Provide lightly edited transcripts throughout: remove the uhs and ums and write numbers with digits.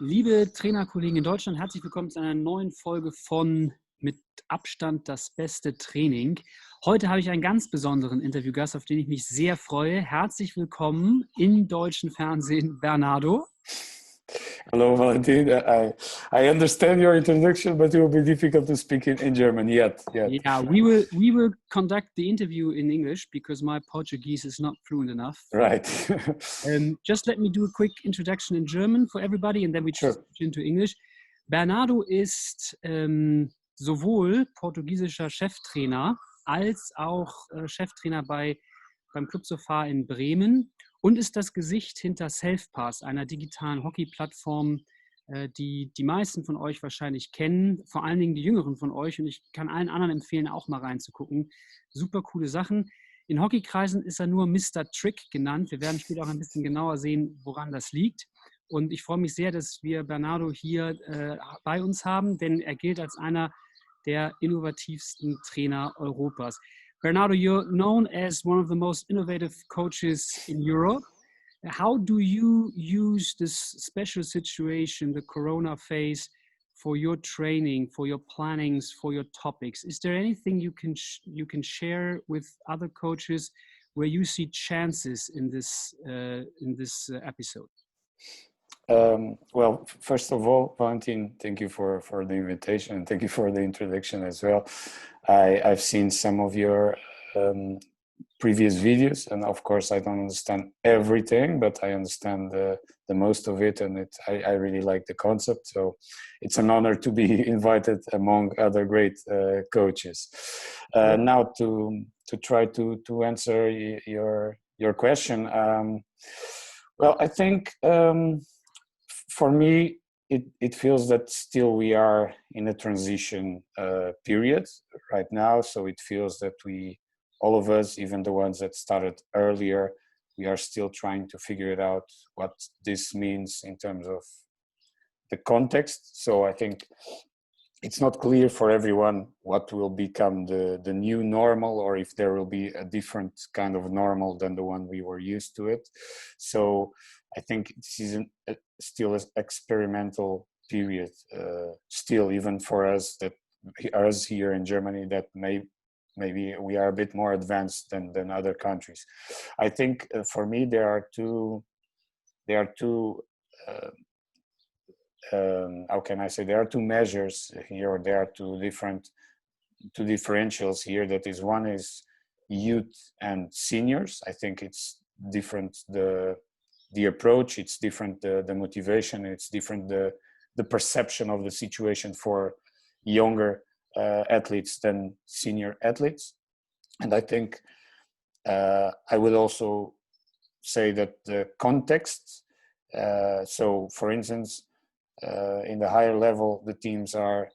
Liebe Trainerkollegen in Deutschland, herzlich willkommen zu einer neuen Folge von mit Abstand das beste Training. Heute habe ich einen ganz besonderen Interviewgast, auf den ich mich sehr freue. Herzlich willkommen im deutschen Fernsehen, Bernardo. Hello, Valentin. I understand your introduction, but it will be difficult to speak in German yet. Yeah, we will conduct the interview in English because my Portuguese is not fluent enough. Right. Just let me do a quick introduction in German for everybody and then we switch into English. Bernardo ist sowohl portugiesischer Cheftrainer als auch Cheftrainer beim Club Sofar in Bremen und ist das Gesicht hinter Selfpass, einer digitalen Hockey-Plattform, die die meisten von euch wahrscheinlich kennen, vor allen Dingen die Jüngeren von euch, und ich kann allen anderen empfehlen, auch mal reinzugucken. Super coole Sachen. In Hockeykreisen ist er nur Mr. Trick genannt. Wir werden später auch ein bisschen genauer sehen, woran das liegt. Und ich freue mich sehr, dass wir Bernardo hier bei uns haben, denn er gilt als einer der innovativsten Trainer Europas. Bernardo, you're known as one of the most innovative coaches in Europe. How do you use this special situation, the Corona phase, for your training, for your plannings, for your topics? Is there anything you can share with other coaches where you see chances in this episode? Well, first of all, Valentin, thank you for the invitation and thank you for the introduction as well. I've seen some of your previous videos, and of course I don't understand everything, but I understand the most of it, and I really like the concept, so it's an honor to be invited among other great coaches. Now to try to answer your question, well, I think for me it feels that still we are in a transition period right now, so it feels that all of us, even the ones that started earlier, we are still trying to figure it out what this means in terms of the context. So I think it's not clear for everyone what will become the new normal, or if there will be a different kind of normal than the one we were used to it. So I think this is still an experimental period, still even for us here in Germany, that maybe we are a bit more advanced than other countries. I think for me there are two how can I say, there are two measures here, or there are two differentials here. That is, one is youth and seniors. I think it's different, the approach, it's different, the motivation, it's different, the perception of the situation for younger athletes than senior athletes. And I think I would also say that the context, so for instance, in the higher level, the teams are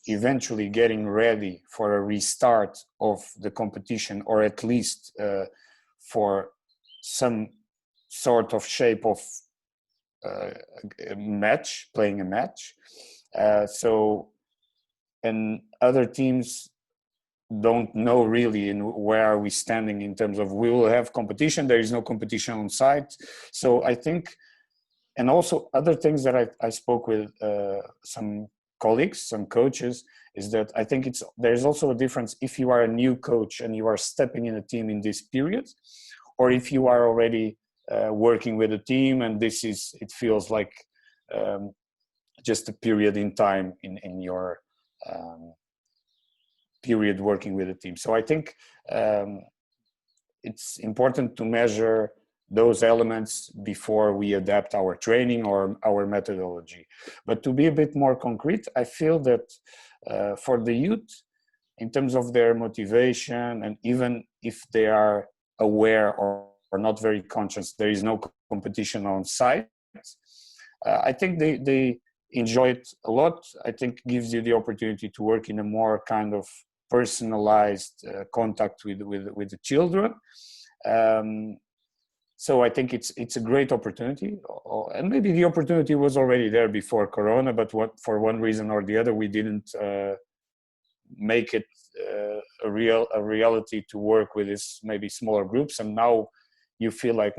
eventually getting ready for a restart of the competition, or at least for some sort of shape of playing a match. And other teams don't know really where are we standing in terms of, we will have competition, there is no competition on site. So I think, and also other things that I spoke with some colleagues, some coaches, is that I think there's also a difference if you are a new coach and you are stepping in a team in this period, or if you are already working with a team and it feels like just a period in time in your period working with a team. So I think it's important to measure those elements before we adapt our training or our methodology. But to be a bit more concrete, I feel that for the youth, in terms of their motivation, and even if they are aware or not very conscious, there is no competition on site, I think they enjoy it a lot. I think it gives you the opportunity to work in a more kind of personalized contact with the children. So I think it's a great opportunity, and maybe the opportunity was already there before Corona, but for one reason or the other, we didn't make it a reality to work with this maybe smaller groups. And now you feel like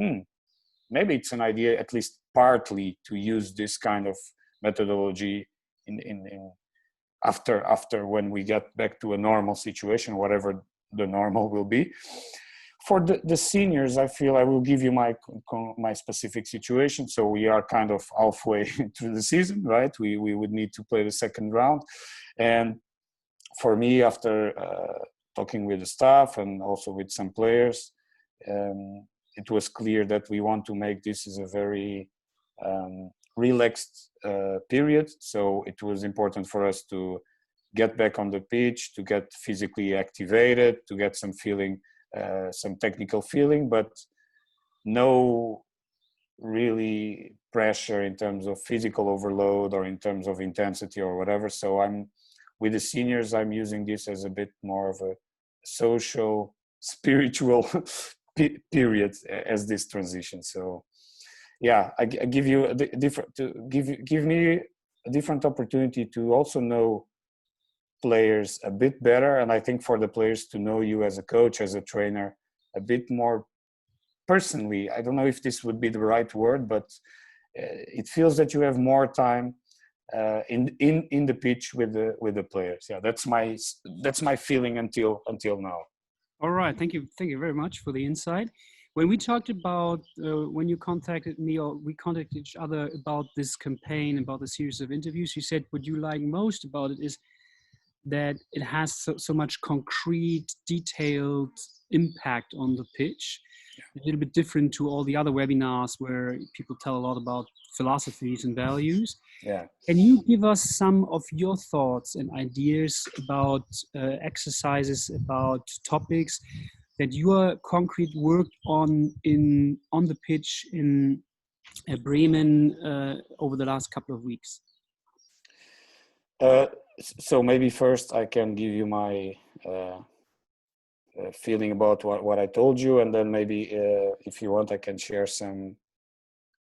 maybe it's an idea, at least partly, to use this kind of methodology in after when we get back to a normal situation, whatever the normal will be. For the seniors, I feel I will give you my specific situation. So we are kind of halfway through the season, right? We would need to play the second round. And for me, after talking with the staff and also with some players, it was clear that we want to make this as a very relaxed period. So it was important for us to get back on the pitch, to get physically activated, to get some feeling, some technical feeling, but no really pressure in terms of physical overload or in terms of intensity or whatever. So with the seniors, I'm using this as a bit more of a social, spiritual period as this transition. So yeah, I give you give me a different opportunity to also know players a bit better, and I think for the players to know you as a coach, as a trainer, a bit more personally. I don't know if this would be the right word, but it feels that you have more time in the pitch with the players. Yeah, that's my feeling until now. All right, thank you very much for the insight. When we talked about when you contacted me or we contacted each other about this campaign, about the series of interviews, you said what you like most about it is that it has so much concrete, detailed impact on the pitch. A little bit different to all the other webinars where people tell a lot about philosophies and values. Yeah. Can you give us some of your thoughts and ideas about exercises, about topics that your concrete worked on the pitch in Bremen over the last couple of weeks? So maybe first I can give you my feeling about what I told you, and then maybe if you want, I can share some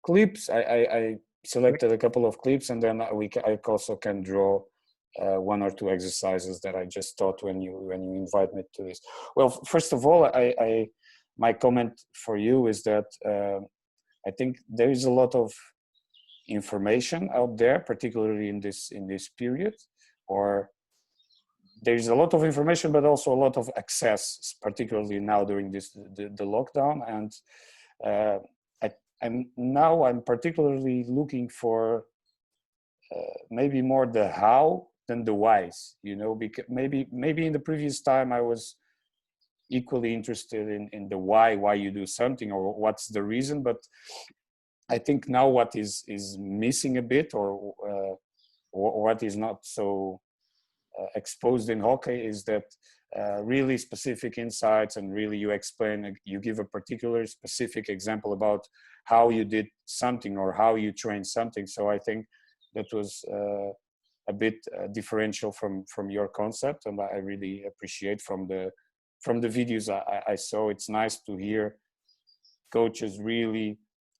clips. I selected a couple of clips, and then I also can draw one or two exercises that I just thought when you invite me to this. Well, first of all, my comment for you is that I think there is a lot of information out there, particularly in this period, or there's a lot of information, but also a lot of access, particularly now during the lockdown. And I'm particularly looking for maybe more the how than the whys, because maybe in the previous time I was equally interested in the why you do something or what's the reason, but I think now what is missing a bit, or what is not so exposed in hockey, is that really specific insights, and really you give a particular specific example about how you did something or how you trained something. So I think that was a bit differential from your concept, and I really appreciate from the videos I saw. It's nice to hear coaches really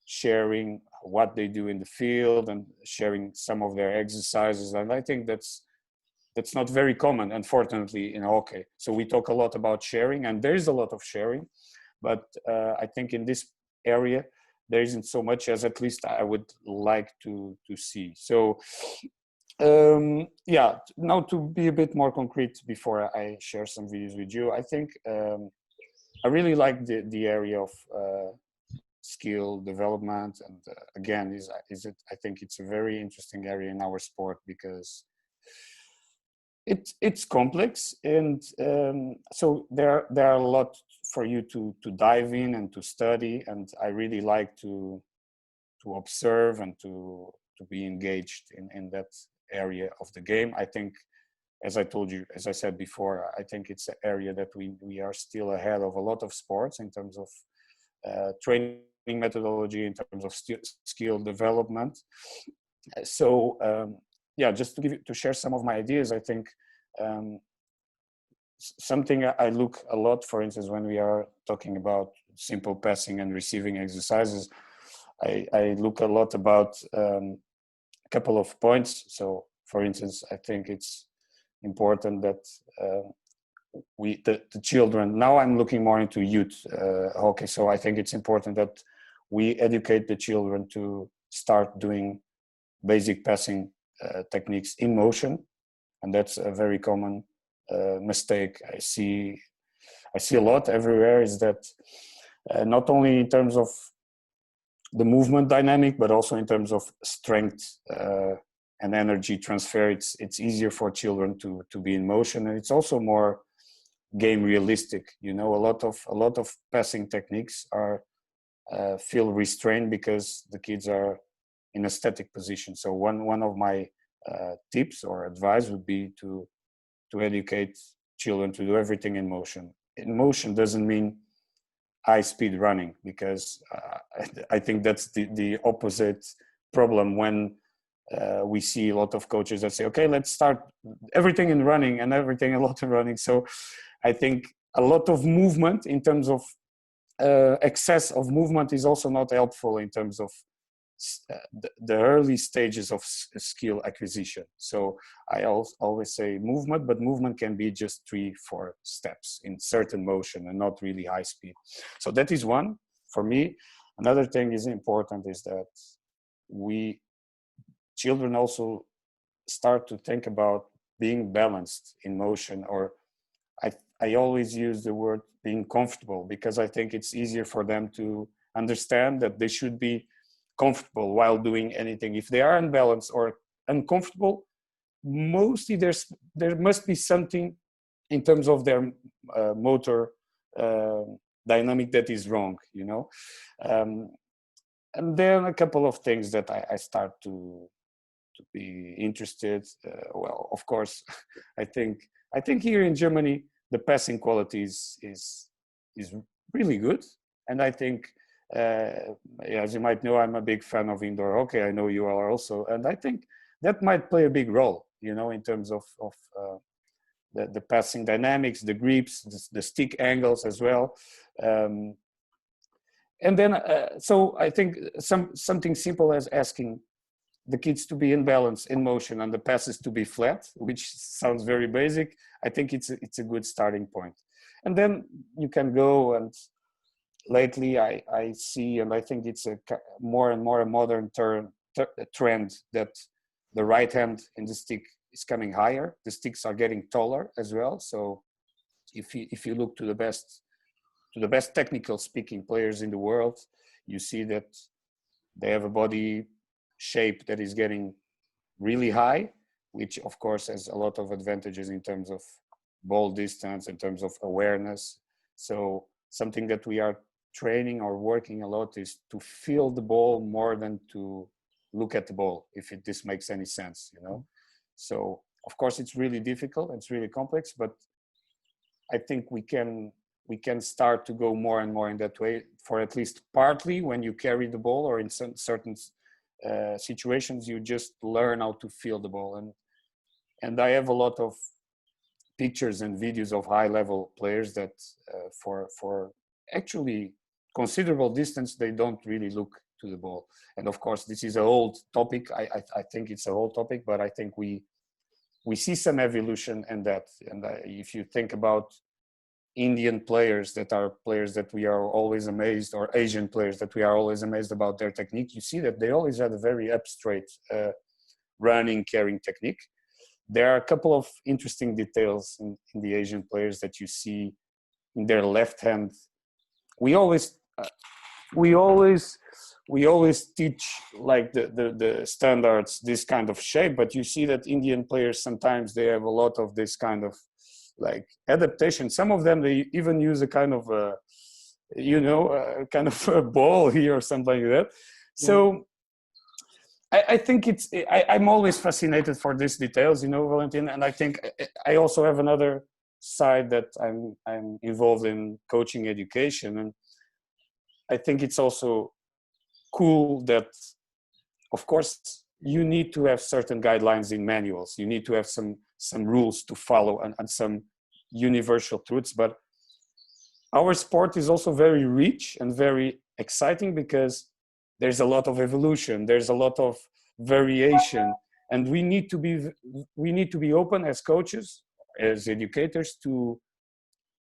sharing what they do in the field and sharing some of their exercises, and I think that's not very common, unfortunately, in hockey. So we talk a lot about sharing, and there is a lot of sharing, but I think in this area there isn't so much as at least I would like to see. So yeah, now to be a bit more concrete before I share some videos with you, I think I really like the area of skill development, and again, I think it's a very interesting area in our sport, because it's complex, and so there are a lot for you to dive in and to study, and I really like to observe and to be engaged in that area of the game. I think, as I said before, I think it's an area that we are still ahead of a lot of sports in terms of training methodology, in terms of skill development. So yeah, just to share some of my ideas, I think something I look a lot, for instance, when we are talking about simple passing and receiving exercises, I look a lot about a couple of points. So for instance, I think it's important that the children, now I'm looking more into youth hockey, so I think it's important that we educate the children to start doing basic passing techniques in motion, and that's a very common mistake I see a lot everywhere, is that not only in terms of the movement dynamic, but also in terms of strength and energy transfer. It's easier for children to be in motion, and it's also more game realistic. You know, a lot of passing techniques are feel restrained because the kids are in a static position. So one of my tips or advice would be to educate children to do everything in motion. In motion doesn't mean high speed running, because I think that's the opposite problem when we see a lot of coaches that say, okay, let's start everything in running and everything a lot in running. So I think a lot of movement in terms of excess of movement is also not helpful in terms of the early stages of skill acquisition. So I always say movement, but movement can be just 3-4 steps in certain motion and not really high speed. So that is one for me. Another thing is important is that children also start to think about being balanced in motion, or I always use the word being comfortable, because I think it's easier for them to understand that they should be comfortable while doing anything. If they are unbalanced or uncomfortable, mostly there must be something in terms of their motor dynamic that is wrong, you know. And then a couple of things that I start to be interested. Well, of course, I think here in Germany the passing quality is really good, and I think. As you might know, I'm a big fan of indoor hockey. I know you are also, and I think that might play a big role, you know, in terms of the passing dynamics, the grips, the stick angles as well. And then, so I think something simple as asking the kids to be in balance, in motion, and the passes to be flat, which sounds very basic. I think it's a good starting point. And then you can go and. Lately, I see, and I think it's a more and more a modern trend that the right hand in the stick is coming higher. The sticks are getting taller as well. So if you look to the best technical speaking players in the world, you see that they have a body shape that is getting really high, which of course has a lot of advantages in terms of ball distance, in terms of awareness. So something that we are training or working a lot is to feel the ball more than to look at the ball, if this makes any sense, you know. So of course it's really difficult, it's really complex, but I think we can start to go more and more in that way, for at least partly when you carry the ball, or in certain situations you just learn how to feel the ball. And I have a lot of pictures and videos of high level players that for actually considerable distance, they don't really look to the ball. And of course, this is an old topic. I think it's a whole topic, but I think we see some evolution in that. And if you think about Indian players that are players that we are always amazed, or Asian players that we are always amazed about their technique, you see that they always had a very up straight running, carrying technique. There are a couple of interesting details in the Asian players that you see in their left hand. We always teach like the standards, this kind of shape, but you see that Indian players sometimes they have a lot of this kind of like adaptation. Some of them they even use a kind of kind of a ball here or something like that. So I think I'm always fascinated for these details, you know, Valentin, and I think I also have another side that I'm involved in coaching education, and I think it's also cool that, of course, you need to have certain guidelines in manuals. You need to have some rules to follow and some universal truths. But our sport is also very rich and very exciting because there's a lot of evolution. There's a lot of variation, and we need to be open as coaches, as educators, to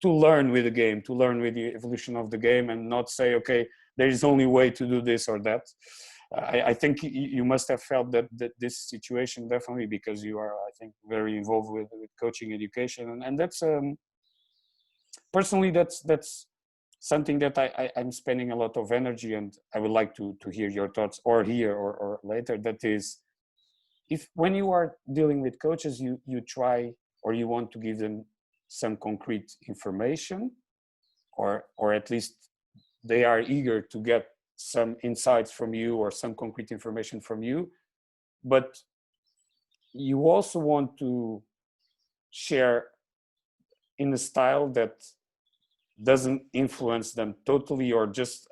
learn with the game, to learn with the evolution of the game, and not say, okay, there is only way to do this or that. I think you must have felt that this situation definitely, because you are, I think, very involved with coaching education, and that's personally that's something that I'm spending a lot of energy, and I would like to hear your thoughts, or here or later. That is, if when you are dealing with coaches, you try or you want to give them some concrete information, or at least they are eager to get some insights from you or some concrete information from you, but you also want to share in a style that doesn't influence them totally, or just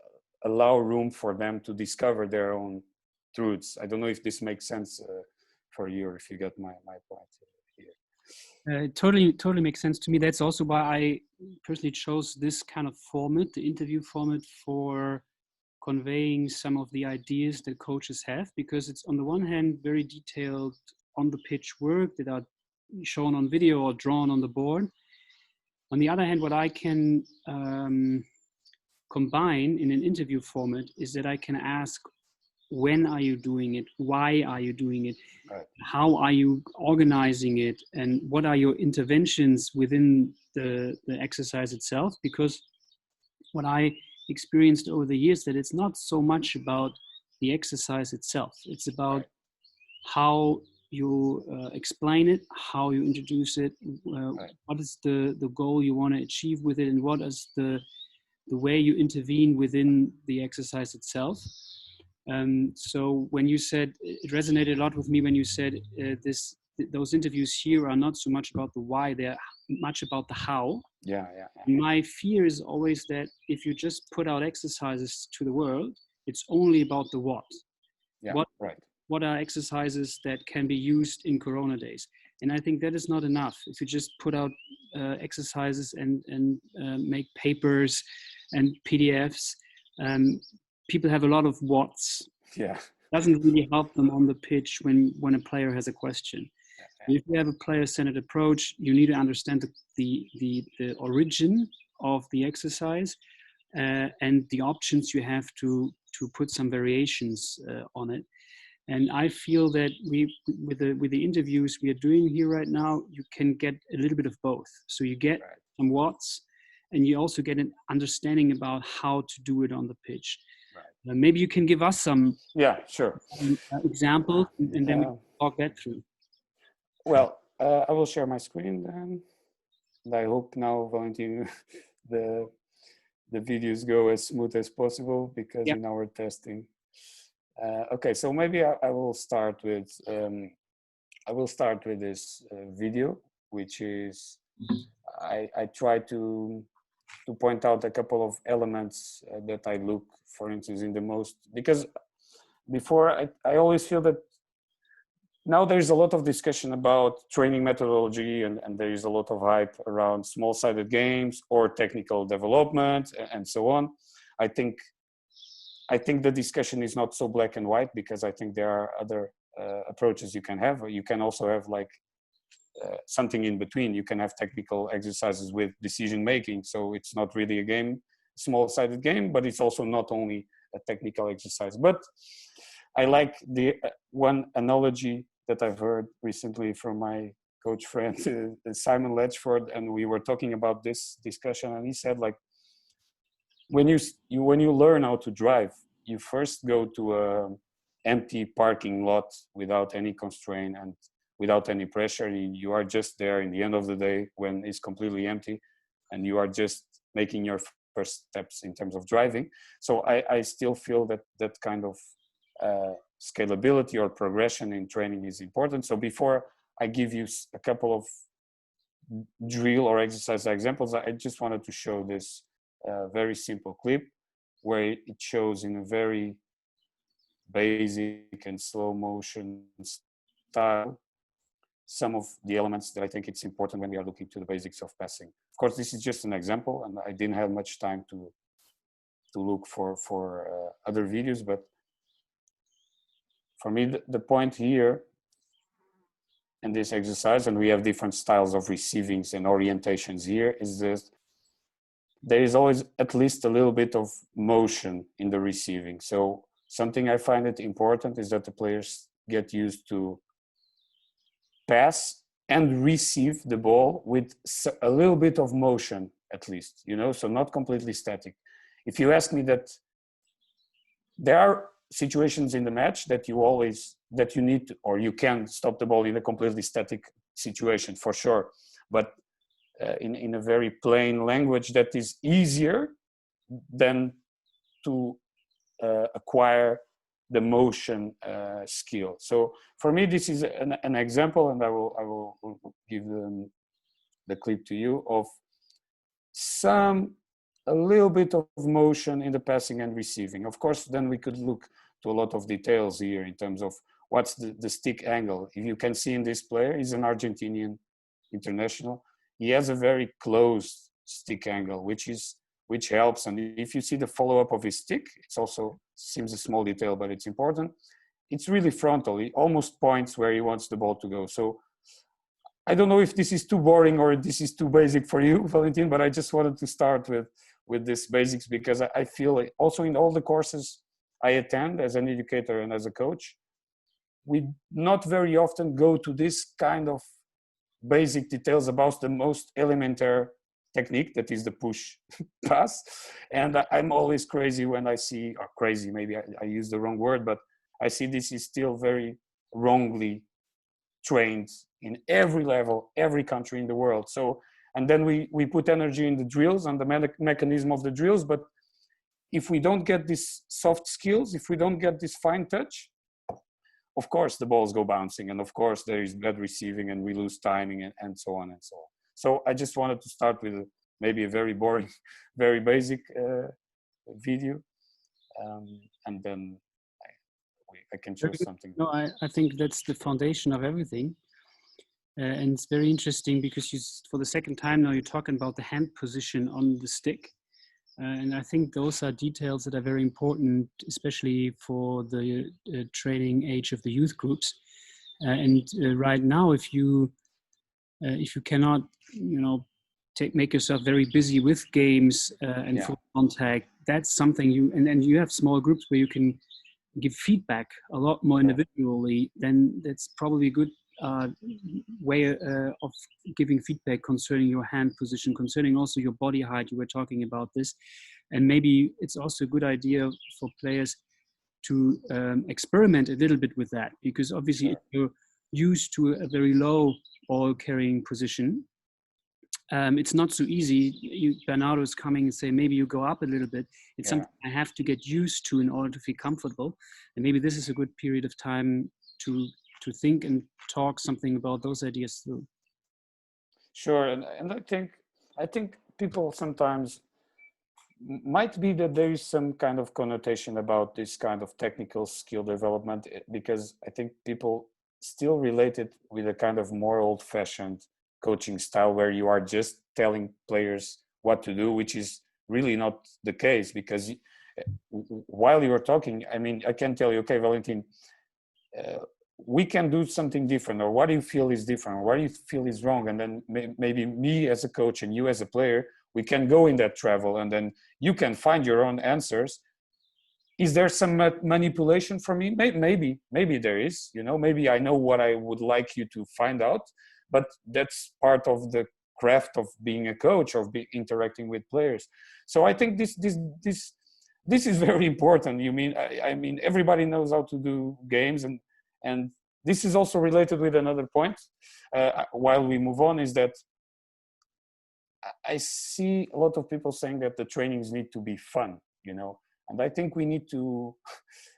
allow room for them to discover their own truths. I don't know if this makes sense for you, or if you get my point here. Totally makes sense to me. That's also why I personally chose this kind of format, the interview format, for conveying some of the ideas that coaches have, because it's on the one hand very detailed on the pitch work that are shown on video or drawn on the board. On the other hand, what I can combine in an interview format is that I can ask, when are you doing it? Why are you doing it? Right. How are you organizing it? And what are your interventions within the exercise itself? Because what I experienced over the years, that it's not so much about the exercise itself. It's about Right. how you explain it, how you introduce it, Right. what is the goal you want to achieve with it, and what is the way you intervene within the exercise itself. So when you said, it resonated a lot with me when you said those interviews here are not so much about the why, they're much about the how. Yeah. My fear is always that if you just put out exercises to the world, it's only about the what. Yeah, right. What are exercises that can be used in Corona days? And I think that is not enough. If you just put out exercises and make papers and PDFs, people have a lot of whats. Yeah. Doesn't really help them on the pitch when a player has a question. Yeah. If you have a player-centered approach, you need to understand the origin of the exercise and the options you have to put some variations on it. And I feel that with the interviews we are doing here right now, you can get a little bit of both. So you get Right. some whats, and you also get an understanding about how to do it on the pitch. Right. Maybe you can give us some Sure examples, and then we can talk that through. Well, I will share my screen then, and I hope now, Valentin, the videos go as smooth as possible, because in our testing. Okay, so maybe I will start with this video, which is I try to point out a couple of elements that I look, for instance, in the most, because before I always feel that now there's a lot of discussion about training methodology, and there is a lot of hype around small-sided games or technical development and so on. I think the discussion is not so black and white, because I think there are other approaches you can have. You can also have like something in between. You can have technical exercises with decision making, so it's not really a game, small-sided game, but it's also not only a technical exercise. But I like the one analogy that I've heard recently from my coach friend Simon Ledgeford, and we were talking about this discussion, and he said, like, when you learn how to drive, you first go to a empty parking lot without any constraint and without any pressure. You are just there in the end of the day when it's completely empty, and you are just making your first steps in terms of driving. So I still feel that kind of scalability or progression in training is important. So before I give you a couple of drill or exercise examples, I just wanted to show this very simple clip where it shows in a very basic and slow motion style some of the elements that I think it's important when we are looking to the basics of passing. Of course, this is just an example, and I didn't have much time to look for other videos, but for me, the point here in this exercise, and we have different styles of receivings and orientations here, is that there is always at least a little bit of motion in the receiving. So something I find it important is that the players get used to pass and receive the ball with a little bit of motion, at least, you know, so not completely static. If you ask me, that there are situations in the match that you need to, or you can stop the ball in a completely static situation, for sure. But in a very plain language, that is easier than to acquire the motion skill. So for me, this is an example, and I will give the clip to you of a little bit of motion in the passing and receiving. Of course, then we could look to a lot of details here in terms of what's the stick angle. If you can see in this player, he's an Argentinian international. He has a very close stick angle, which helps. And if you see the follow-up of his stick, it's also seems a small detail, but it's important. It's really frontal. He almost points where he wants the ball to go. So I don't know if this is too boring or this is too basic for you, Valentin, but I just wanted to start with this basics, because I feel also in all the courses I attend as an educator and as a coach, we not very often go to this kind of basic details about the most elementary technique, that is the push pass. And I'm always crazy when I see, or crazy, maybe I use the wrong word, but I see this is still very wrongly trained in every level, every country in the world. So, and then we put energy in the drills and the mechanism of the drills, but if we don't get these soft skills, if we don't get this fine touch, of course the balls go bouncing, and of course there is bad receiving and we lose timing and so on and so on. So I just wanted to start with maybe a very boring, very basic video, and then I can choose something. No, I think that's the foundation of everything. And it's very interesting because for the second time now you're talking about the hand position on the stick. And I think those are details that are very important, especially for the training age of the youth groups. And right now, if you cannot, make yourself very busy with games and full contact, that's something and you have small groups where you can give feedback a lot more individually, then that's probably a good way of giving feedback concerning your hand position, concerning also your body height. You were talking about this, and maybe it's also a good idea for players to experiment a little bit with that, because obviously if you're used to a very low ball carrying position, it's not so easy. Bernardo is coming and say, maybe you go up a little bit. It's something I have to get used to in order to feel comfortable. And maybe this is a good period of time to think and talk something about those ideas through. Sure, and I think people sometimes might be that there is some kind of connotation about this kind of technical skill development, because I think people still relate it with a kind of more old-fashioned coaching style where you are just telling players what to do, which is really not the case. Because while you were talking, I mean, I can tell you, okay, Valentin, we can do something different, or what do you feel is different, or what do you feel is wrong, and then maybe me as a coach and you as a player, we can go in that travel, and then you can find your own answers. Is there some manipulation from me? Maybe there is, maybe I know what I would like you to find out, but that's part of the craft of being a coach, of interacting with players. So I think this is very important. I mean, everybody knows how to do games, and this is also related with another point. While we move on, is that I see a lot of people saying that the trainings need to be fun, and I think we need to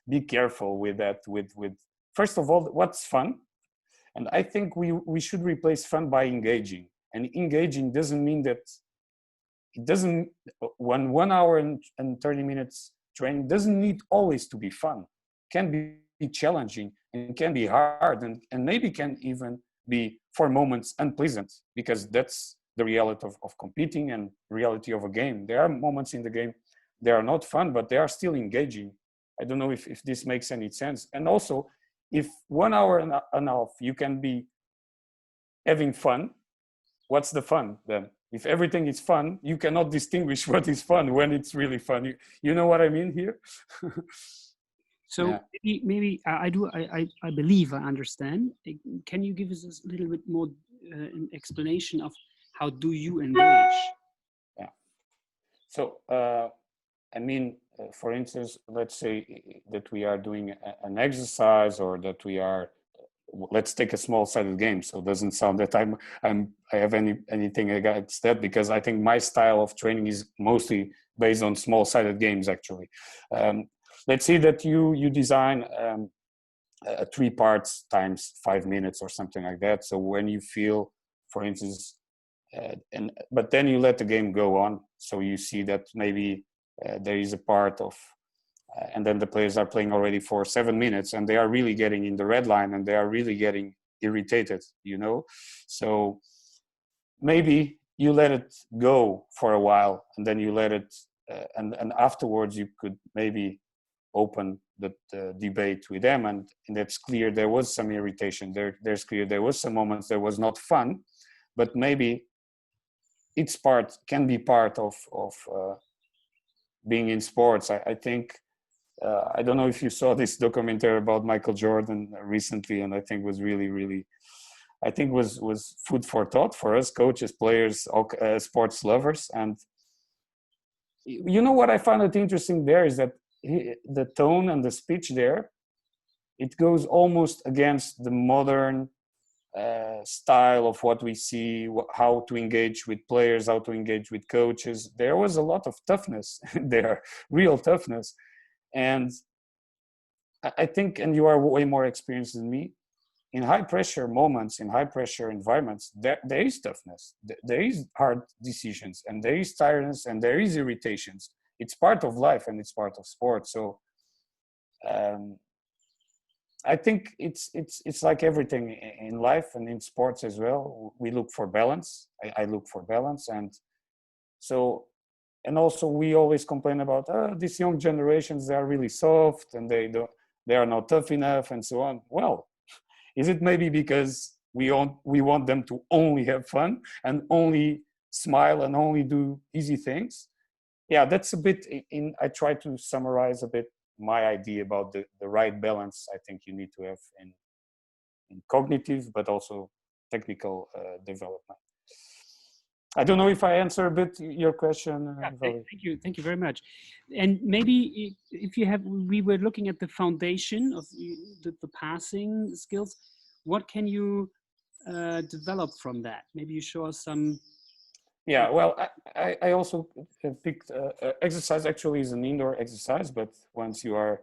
be careful with that. With first of all, what's fun? And I think we should replace fun by engaging. And engaging doesn't mean that it doesn't, 1 hour and 30 minutes training doesn't need always to be fun. It can be challenging and can be hard, and maybe can even be for moments unpleasant, because that's the reality of competing and reality of a game. There are moments in the game they are not fun, but they are still engaging. I don't know if this makes any sense. And also, if 1 hour and a half you can be having fun, what's the fun then? If everything is fun, you cannot distinguish what is fun when it's really fun. You know what I mean here? So Yeah. maybe I believe I understand. Can you give us a little bit more explanation of how do you engage? Yeah. So I mean, for instance, let's say that we are doing an exercise, or that we are, let's take a small-sided game. So it doesn't sound that I have anything against that, because I think my style of training is mostly based on small-sided games. Actually, let's say that you design a 3 parts times 5 minutes or something like that. So when you feel, for instance, but then you let the game go on. So you see that maybe there is a part of, and then the players are playing already for 7 minutes, and they are really getting in the red line, and they are really getting irritated, you know. So maybe you let it go for a while, and then you let it, and afterwards you could maybe open the debate with them, and that's clear there was some irritation there's clear there was some moments that was not fun, but maybe it's can be part of being in sports. I think I don't know if you saw this documentary about Michael Jordan recently, and I think was really I think was food for thought for us coaches, players, sports lovers. And you know what I found it interesting there is that the tone and the speech there, it goes almost against the modern style of what we see, how to engage with players, how to engage with coaches. There was a lot of toughness there, real toughness. And I think, and you are way more experienced than me, in high pressure moments, in high pressure environments, there is toughness, there is hard decisions, and there is tiredness, and there is irritations. It's part of life, and it's part of sport. So I think it's like everything in life and in sports as well. We look for balance. I look for balance, and so, and also we always complain about these young generations. They are really soft, and they are not tough enough, and so on. Well, is it maybe because we want them to only have fun and only smile and only do easy things? Yeah, that's a bit I try to summarize a bit my idea about the right balance I think you need to have in cognitive but also technical development. I don't know if I answer a bit your question. Yeah, thank you very much. And maybe if you have, we were looking at the foundation of the passing skills. What can you develop from that? Maybe you show us some. Yeah, well, I also picked exercise. Actually, is an indoor exercise, but once you are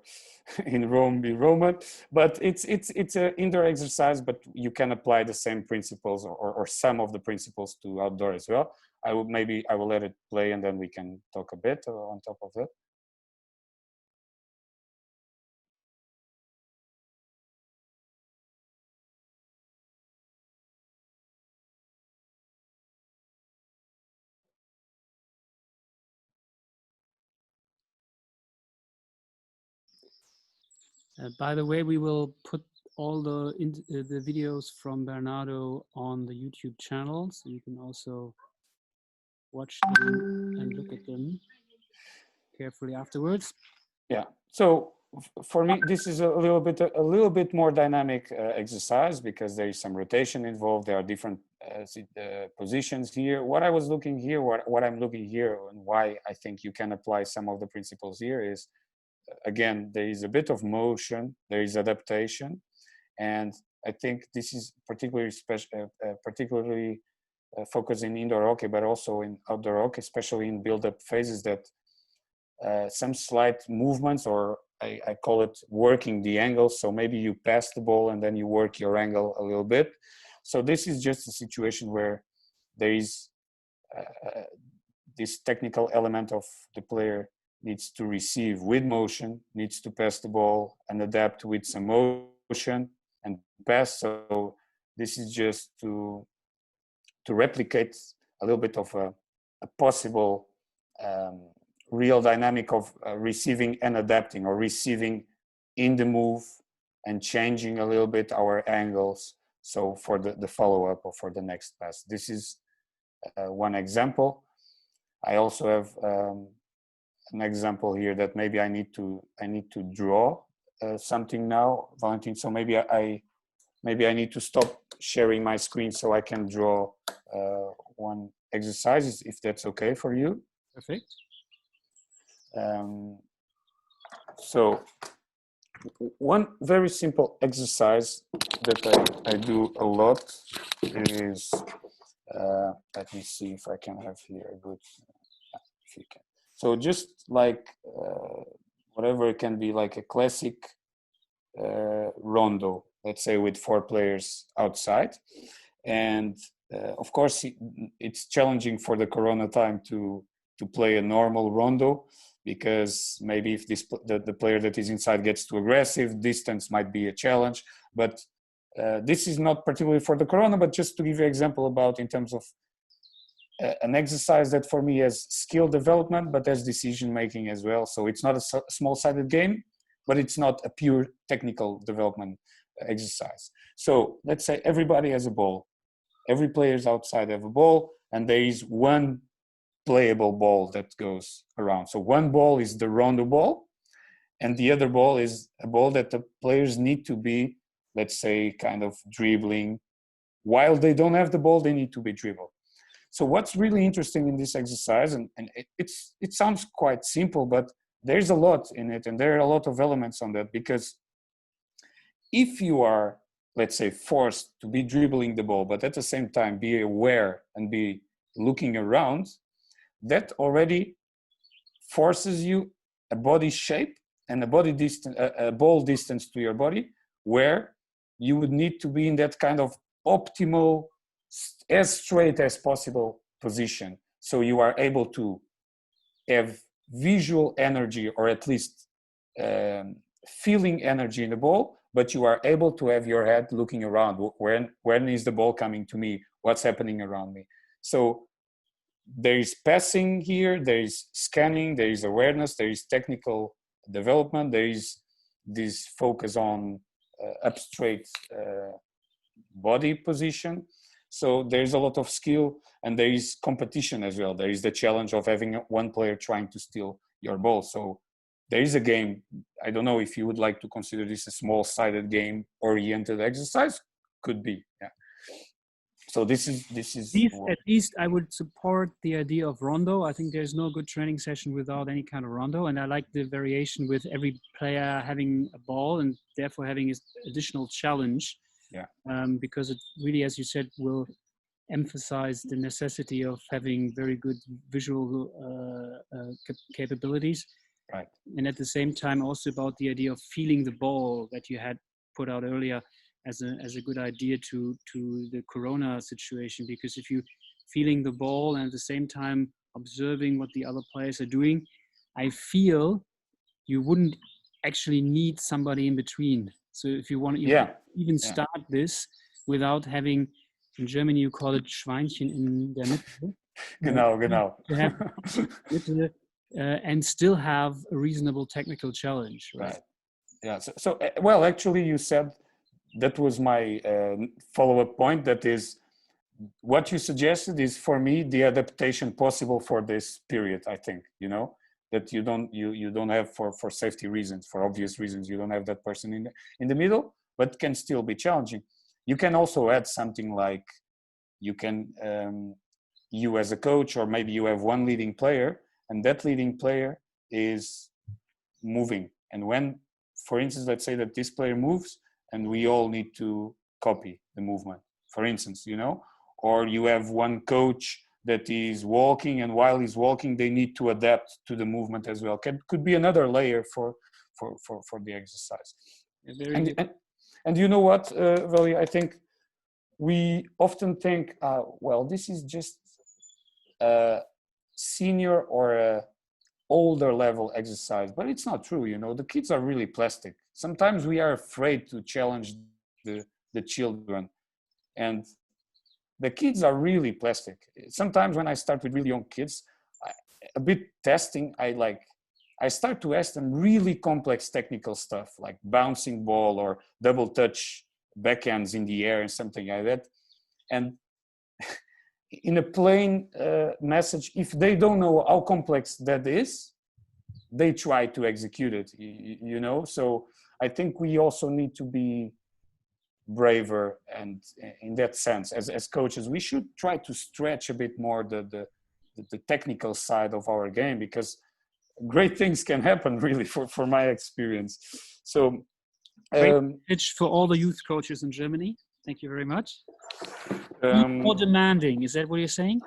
in Rome, be Roman. But it's an indoor exercise, but you can apply the same principles or some of the principles to outdoor as well. I will let it play, and then we can talk a bit on top of that. By the way, we will put all the videos from Bernardo on the YouTube channel, so you can also watch them and look at them carefully afterwards. Yeah. So for me, this is a little bit more dynamic exercise because there is some rotation involved. There are different positions here. What I was looking here, what I'm looking here, and why I think you can apply some of the principles here is, again, there is a bit of motion, there is adaptation, and I think this is particularly focused in indoor hockey, but also in outdoor hockey, especially in build-up phases, that some slight movements, or I call it working the angle. So maybe you pass the ball and then you work your angle a little bit. So this is just a situation where there is this technical element of the player needs to receive with motion, needs to pass the ball and adapt with some motion and pass. So this is just to replicate a little bit of a possible real dynamic of receiving and adapting, or receiving in the move and changing a little bit our angles. So for the follow-up or for the next pass, this is one example. I also have an example here that maybe I need to draw something now, Valentin. So maybe I need to stop sharing my screen so I can draw one exercise, if that's okay for you. Perfect. So one very simple exercise that I do a lot is, let me see if I can have here a good, if you can. So just like whatever, it can be like a classic rondo, let's say with 4 players outside. And of course, it's challenging for the Corona time to play a normal rondo, because maybe if the player that is inside gets too aggressive, distance might be a challenge. But this is not particularly for the Corona, but just to give you an example about in terms of an exercise that for me has skill development, but has decision making as well. So it's not a small-sided game, but it's not a pure technical development exercise. So let's say everybody has a ball. Every player's outside have a ball, and there is one playable ball that goes around. So one ball is the rondo ball, and the other ball is a ball that the players need to be, let's say, kind of dribbling. While they don't have the ball, they need to be dribbled. So what's really interesting in this exercise, and it sounds quite simple, but there's a lot in it, and there are a lot of elements on that, because if you are, let's say, forced to be dribbling the ball, but at the same time be aware and be looking around, that already forces you a body shape and a body distance, a ball distance to your body, where you would need to be in that kind of optimal, as straight as possible position. So you are able to have visual energy, or at least feeling energy in the ball, but you are able to have your head looking around. When is the ball coming to me? What's happening around me? So there is passing here, there is scanning, there is awareness, there is technical development, there is this focus on up straight body position. So there's a lot of skill, and there is competition as well. There is the challenge of having one player trying to steal your ball. So there is a game. I don't know if you would like to consider this a small-sided game oriented exercise. Could be, yeah. So this is at least I would support the idea of rondo. I think there's no good training session without any kind of rondo, and I like the variation with every player having a ball and therefore having an additional challenge. Yeah. Because it really, as you said, will emphasize the necessity of having very good visual capabilities. Right. And at the same time, also about the idea of feeling the ball that you had put out earlier as a good idea to the Corona situation. Because if you feeling the ball and at the same time observing what the other players are doing, I feel you wouldn't actually need somebody in between. So if you want to even start this without having, in Germany you call it Schweinchen in der Mitte. Genau. To have Mitte, and still have a reasonable technical challenge, right? Yeah. So well, actually, you said that was my follow-up point. That is, what you suggested is for me the adaptation possible for this period. I think that you don't have for safety reasons, for obvious reasons, you don't have that person in the middle, but can still be challenging. You can also add something like you can you as a coach, or maybe you have one leading player, and that leading player is moving. And when, for instance, let's say that this player moves and we all need to copy the movement, for instance, or you have one coach that is walking, and while he's walking, they need to adapt to the movement as well. Could be another layer for the exercise. And you know what, Vali, I think we often think, well, this is just a senior or a older level exercise, but it's not true. The kids are really plastic. Sometimes we are afraid to challenge the children, and the kids are really plastic. Sometimes when I start with really young kids, a bit testing, I start to ask them really complex technical stuff, like bouncing ball or double touch backhands in the air and something like that. And in a plain message, if they don't know how complex that is, they try to execute it, So I think we also need to be braver, and in that sense, as coaches, we should try to stretch a bit more the technical side of our game, because great things can happen, really, for my experience. So great pitch for all the youth coaches in Germany. Thank you very much. More demanding, is that what you're saying?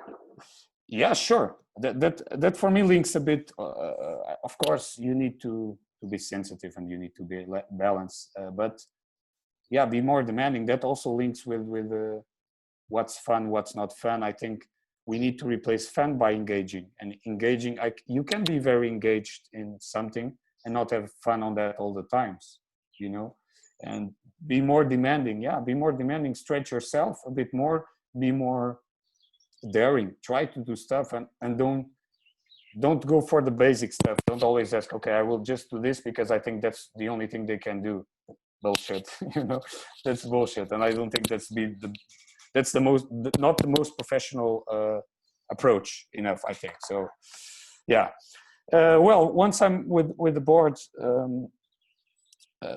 Yeah, sure. That for me links a bit. Of course, you need to be sensitive and you need to be balanced, but yeah, be more demanding. That also links with what's fun, what's not fun. I think we need to replace fun by engaging. And engaging, you can be very engaged in something and not have fun on that all the times, you know. And be more demanding. Yeah, be more demanding. Stretch yourself a bit more. Be more daring. Try to do stuff, and don't go for the basic stuff. Don't always ask, okay, I will just do this because I think that's the only thing they can do. Bullshit. You know, that's bullshit. And I don't think that's not the most professional approach enough, I think. So yeah, well, once I'm with the board,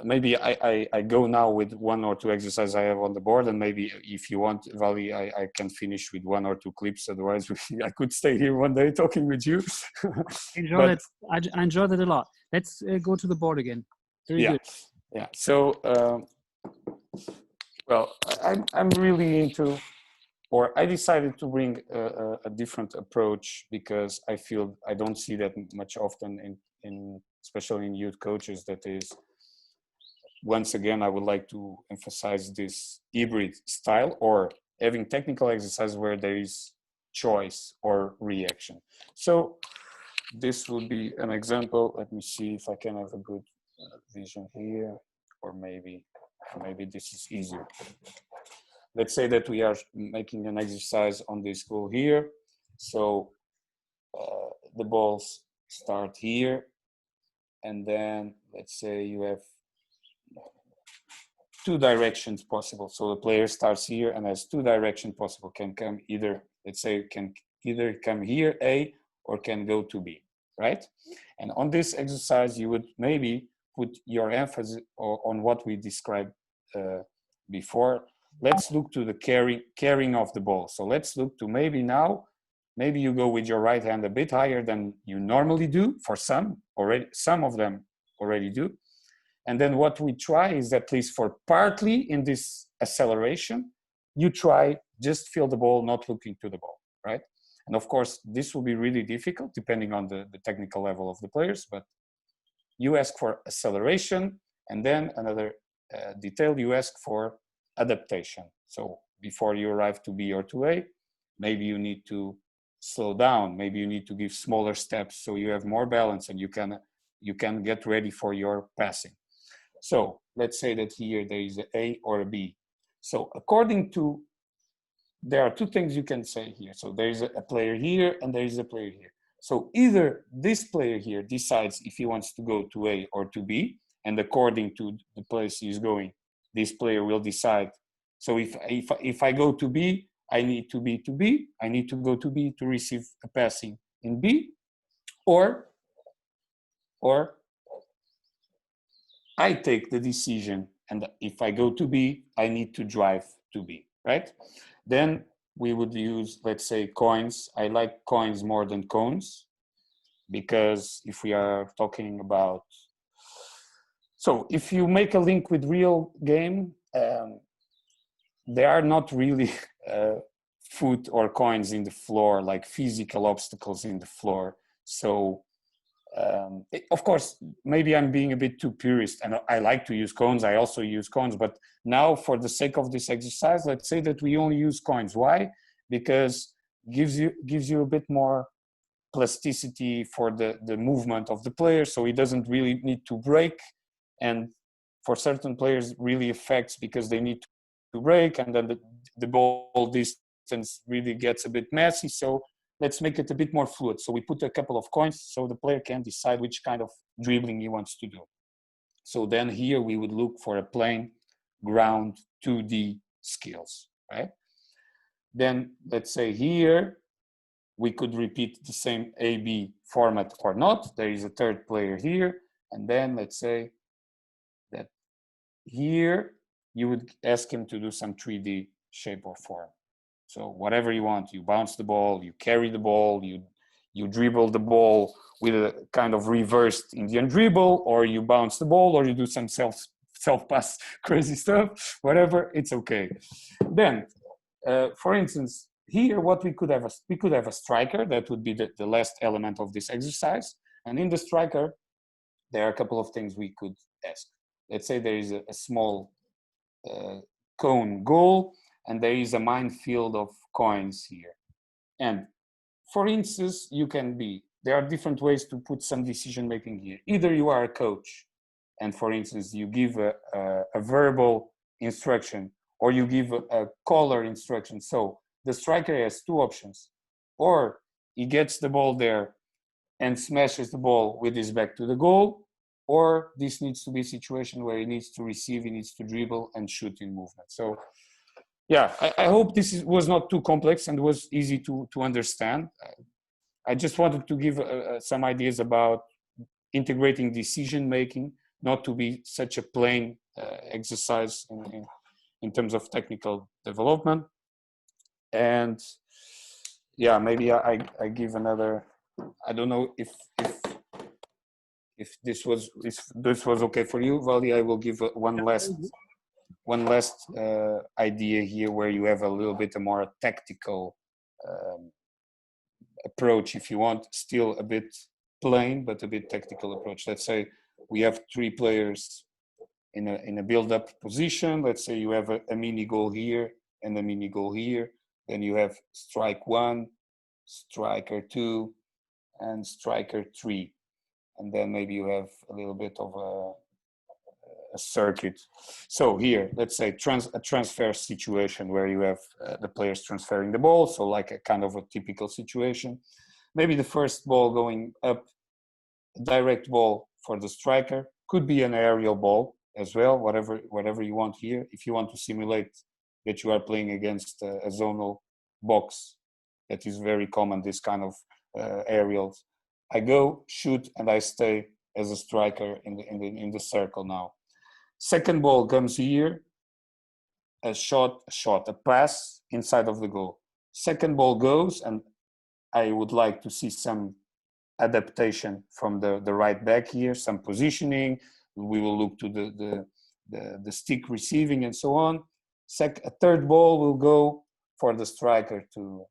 maybe I go now with 1 or 2 exercises I have on the board, and maybe if you want, Vali, I can finish with 1 or 2 clips. Otherwise, I could stay here one day talking with you. I enjoy that a lot. Let's go to the board again. Very good. Yeah. So, well, I'm really into, or I decided to bring a different approach, because I feel I don't see that much often in especially in youth coaches. That is, once again, I would like to emphasize this hybrid style, or having technical exercise where there is choice or reaction. So this would be an example. Let me see if I can have a good vision here, or maybe this is easier. Let's say that we are making an exercise on this goal here. So the balls start here, and then let's say you have 2 directions possible. So the player starts here and has 2 directions possible. Can come either, let's say, can either come here, A, or can go to B, right? And on this exercise, you would maybe put your emphasis on what we described before. Let's look to the carrying of the ball. So let's look to maybe you go with your right hand a bit higher than you normally do. For some of them already do. And then what we try is, at least for partly in this acceleration, you try just feel the ball, not looking to the ball, right? And of course, this will be really difficult depending on the technical level of the players, but you ask for acceleration, and then another detail, you ask for adaptation. So before you arrive to B or to A, maybe you need to slow down, maybe you need to give smaller steps so you have more balance and you can get ready for your passing. So let's say that here there is an A or a B. So there are 2 things you can say here. So there is a player here and there is a player here. So either this player here decides if he wants to go to A or to B, and according to the place he's going, this player will decide. So if I go to B, I need to be to B. I need to go to B to receive a passing in B, or I take the decision, and if I go to B, I need to drive to B, right? Then we would use, let's say, coins. I like coins more than cones, because if we are talking about, so if you make a link with real game, there are not really foot or coins in the floor, like physical obstacles in the floor. So of course, maybe I'm being a bit too purist, and I like to use cones. I also use cones, but now for the sake of this exercise, let's say that we only use coins. Why? Because gives you a bit more plasticity for the movement of the player, so he doesn't really need to break. And for certain players, really affects because they need to break, and then the ball distance really gets a bit messy. So let's make it a bit more fluid. So we put a couple of coins so the player can decide which kind of dribbling he wants to do. So then here we would look for a plain ground 2D skills, right? Then let's say here we could repeat the same A-B format or not. There is a third player here. And then let's say that here you would ask him to do some 3D shape or form. So whatever you want, you bounce the ball, you carry the ball, you dribble the ball with a kind of reversed Indian dribble, or you bounce the ball, or you do some self pass crazy stuff, whatever, it's okay. Then, for instance, here what we could have a striker. That would be the last element of this exercise. And in the striker, there are a couple of things we could ask. Let's say there is a small cone goal, and there is a minefield of coins here. And for instance, there are different ways to put some decision making here. Either you are a coach, and for instance, you give a verbal instruction, or you give a caller instruction. So the striker has two options: or he gets the ball there and smashes the ball with his back to the goal, or this needs to be a situation where he needs to receive, he needs to dribble and shoot in movement. So yeah, I hope this was not too complex and was easy to understand. I just wanted to give some ideas about integrating decision making, not to be such a plain exercise in terms of technical development. And yeah, maybe I give another. I don't know if this was okay for you, Vali. I will give one last idea here, where you have a little bit more tactical approach, if you want, still a bit plain but a bit tactical approach. Let's say we have 3 players in a build-up position. Let's say you have a mini goal here and a mini goal here. Then you have strike 1, striker 2, and striker 3. And then maybe you have a little bit of a circuit. So here, let's say a transfer situation where you have the players transferring the ball. So like a kind of a typical situation. Maybe the first ball going up, direct ball for the striker, could be an aerial ball as well, whatever you want here. If you want to simulate that you are playing against a zonal box, that is very common, this kind of aerials. I go, shoot, and I stay as a striker in the circle now. Second ball comes here, a pass inside of the goal. Second ball goes, and I would like to see some adaptation from the right back here, some positioning. We will look to the stick receiving and so on. A third ball will go for the striker to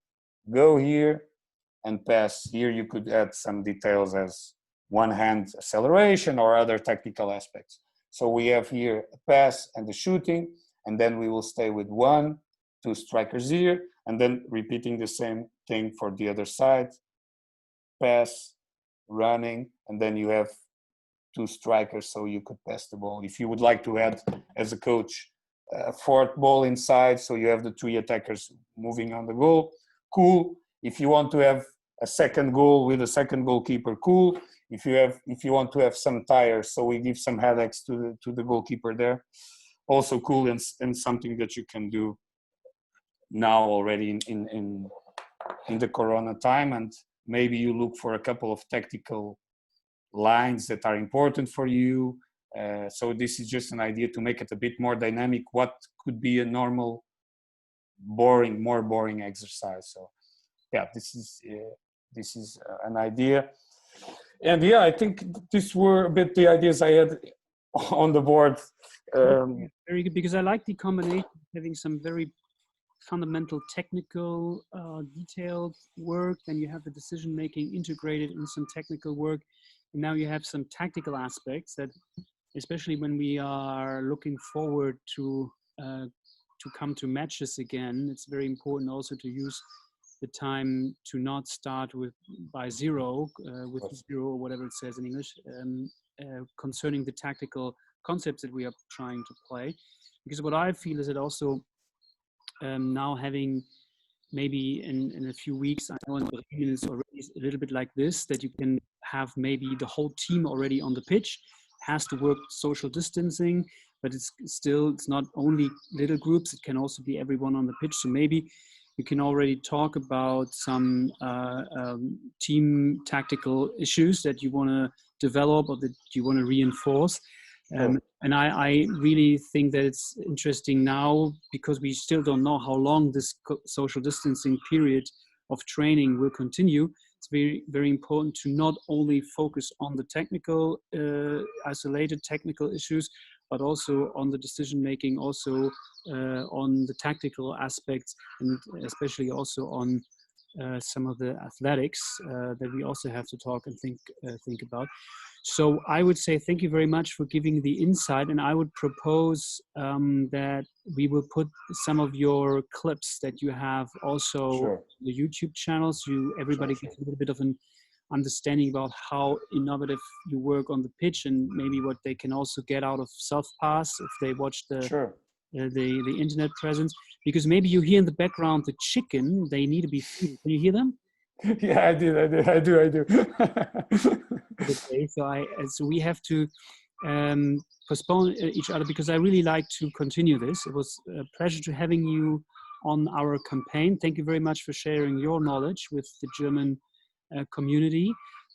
go here and pass. Here you could add some details as one hand acceleration or other technical aspects. So we have here a pass and the shooting, and then we will stay with 1, 2 strikers here, and then repeating the same thing for the other side. Pass, running, and then you have 2 strikers, so you could pass the ball. If you would like to add, as a coach, a 4th ball inside, so you have the 3 attackers moving on the goal, cool. If you want to have a second goal with a second goalkeeper, cool. If you want to have some tires, so we give some headaches to the goalkeeper there, also cool, and something that you can do now already in the Corona time. And maybe you look for a couple of tactical lines that are important for you. So this is just an idea to make it a bit more dynamic. What could be a normal, more boring exercise? So yeah, this is an idea. And yeah, I think these were a bit the ideas I had on the board. Very good, because I like the combination of having some very fundamental technical detailed work, then you have the decision making integrated in some technical work, and now you have some tactical aspects that, especially when we are looking forward to come to matches again, it's very important also to use the time to not start by zero, with zero or whatever it says in English, concerning the tactical concepts that we are trying to play. Because what I feel is that also now having maybe in a few weeks, I know in Bremen is already a little bit like this, that you can have maybe the whole team already on the pitch, has to work social distancing, but it's not only little groups, it can also be everyone on the pitch. So maybe you can already talk about some team tactical issues that you want to develop or that you want to reinforce. And I really think that it's interesting now because we still don't know how long this social distancing period of training will continue. It's very, very important to not only focus on the technical, isolated technical issues, but also on the decision making, also on the tactical aspects, and especially also on some of the athletics that we also have to talk and think about. So I would say thank you very much for giving the insight, and I would propose that we will put some of your clips that you have also on the YouTube channel, so everybody gets a little bit of an understanding about how innovative you work on the pitch, and maybe what they can also get out of self-pass if they watch the internet presence. Because maybe you hear in the background the chicken, they need to be feeded. Can you hear them? Yeah, I do. Okay, so we have to postpone each other because I really like to continue this. It was a pleasure to having you on our campaign. Thank you very much for sharing your knowledge with the German community.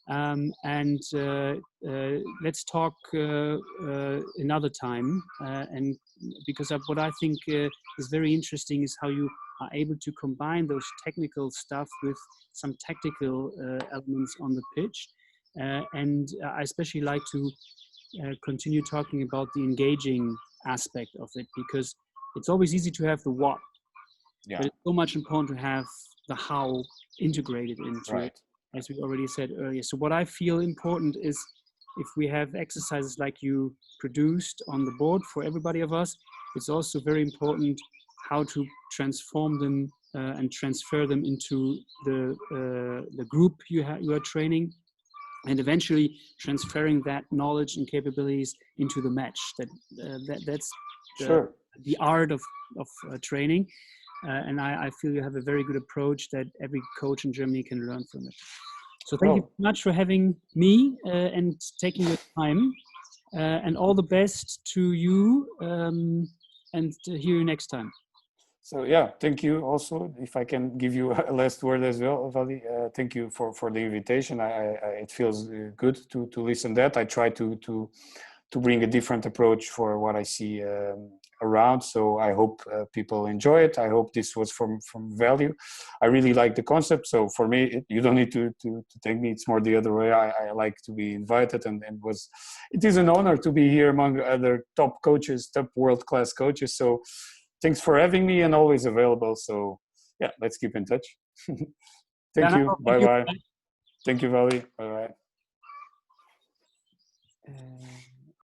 And let's talk another time. And because what I think is very interesting is how you are able to combine those technical stuff with some tactical elements on the pitch. And I especially like to continue talking about the engaging aspect of it, because it's always easy to have the what, but it's so much important to have the how integrated into it, as we already said earlier. So what I feel important is if we have exercises like you produced on the board for everybody of us, it's also very important how to transform them and transfer them into the group you are training, and eventually transferring that knowledge and capabilities into the match. That's the art of training. And I feel you have a very good approach that every coach in Germany can learn from it. So thank you very much for having me and taking your time. And all the best to you, and hear you next time. So yeah, thank you also. If I can give you a last word as well, Vali, thank you for the invitation. It feels good to listen to that. I try to bring a different approach for what I see around. So I hope people enjoy it. I hope this was from value. I really like the concept. So for me, you don't need to thank me. It's more the other way. I like to be invited, and it is an honor to be here among other top coaches, top world-class coaches. So thanks for having me, and always available. So yeah, let's keep in touch. Thank you. Bye-bye. Thank you, Vali. Bye-bye.